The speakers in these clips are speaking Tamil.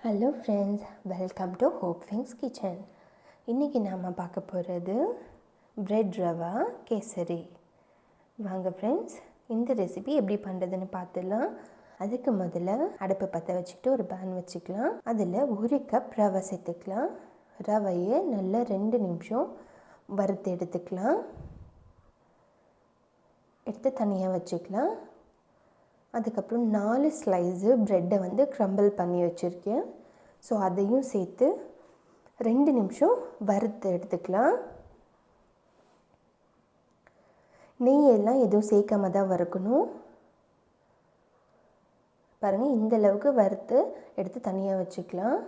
Hello friends, welcome to hope things kitchen. இன்றைக்கி நாம் பார்க்க போகிறது பிரெட் ரவா கேசரி. வாங்க ஃப்ரெண்ட்ஸ், இந்த ரெசிபி எப்படி பண்ணுறதுன்னு பார்த்துடலாம். அதுக்கு முதல்ல அடுப்பை பற்ற வச்சுட்டு ஒரு பேன் வச்சுக்கலாம். அதில் 1 கப் ரவை சேர்த்துக்கலாம். ரவையை நல்லா 2 நிமிஷம் வறுத்து எடுத்துக்கலாம். எடுத்து தனியாக வச்சுக்கலாம். அதுக்கப்புறம் 4 ஸ்லைஸு ப்ரெட்டை வந்து க்ரம்பிள் பண்ணி வச்சுருக்கேன். ஸோ அதையும் சேர்த்து 2 நிமிஷம் வறுத்து எடுத்துக்கலாம். நெய்யெல்லாம் எதுவும் சேர்க்காம தான் வறுக்கணும். பாருங்கள், இந்த அளவுக்கு வறுத்து எடுத்து தனியாக வச்சுக்கலாம்.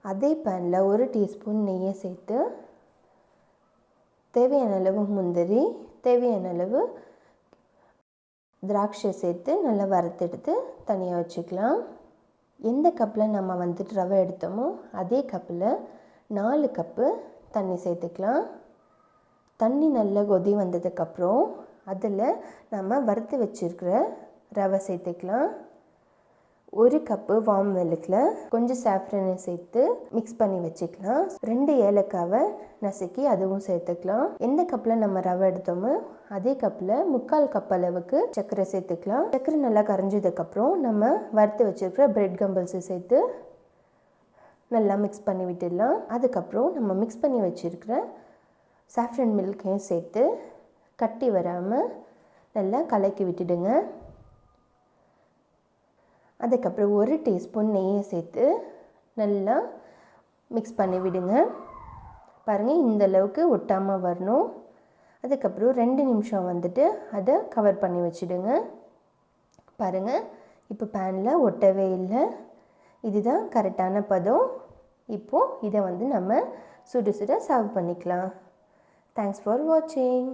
அதே பேனில் 1 டீஸ்பூன் நெய்யை சேர்த்து தேவையான அளவு முந்திரி, தேவையான அளவு திராட்சை சேர்த்து நல்லா வறுத்தெடுத்து தனியாக வச்சுக்கலாம். எந்த கப்பில் நம்ம வந்துட்டு ரவை எடுத்தோமோ அதே கப்பில் 4 கப்பு தண்ணி சேர்த்துக்கலாம். தண்ணி நல்லா கொதி வந்ததுக்கப்புறம் அதில் நம்ம வறுத்து வச்சுருக்கிற ரவை சேர்த்துக்கலாம். 1 கப்பு வார்ம் மில்கில் கொஞ்சம் சாஃப்ரனை சேர்த்து மிக்ஸ் பண்ணி வச்சுக்கலாம். 2 ஏலக்காவை நசுக்கி அதுவும் சேர்த்துக்கலாம். எந்த கப்பில் நம்ம ரவை எடுத்தோமோ அதே கப்பில் 3/4 கப் அளவுக்கு சர்க்கரை சேர்த்துக்கலாம். சர்க்கரை நல்லா கரைஞ்சதுக்கப்புறம் நம்ம வறுத்து வச்சுருக்கிற பிரெட் கம்பிள்ஸை சேர்த்து நல்லா மிக்ஸ் பண்ணி விட்டுடலாம். அதுக்கப்புறம் நம்ம மிக்ஸ் பண்ணி வச்சுருக்கிற சாஃப்ரன் மில்கையும் சேர்த்து கட்டி வராமல் நல்லா கலக்கி விட்டுடுங்க. அதுக்கப்புறம் 1 டீஸ்பூன் நெய்யை சேர்த்து நல்லா மிக்ஸ் பண்ணி விடுங்க. பாருங்கள், இந்த அளவுக்கு ஒட்டாமல் வரணும். அதுக்கப்புறம் 2 நிமிஷம் வந்துட்டு அதை கவர் பண்ணி வச்சுடுங்க. பாருங்கள், இப்போ பேனில் ஒட்டவே இல்லை. இதுதான் கரெக்டான பதம். இப்போது இதை வந்து நம்ம சுட சுட சர்வ் பண்ணிக்கலாம். தேங்க்ஸ் ஃபார் வாட்சிங்.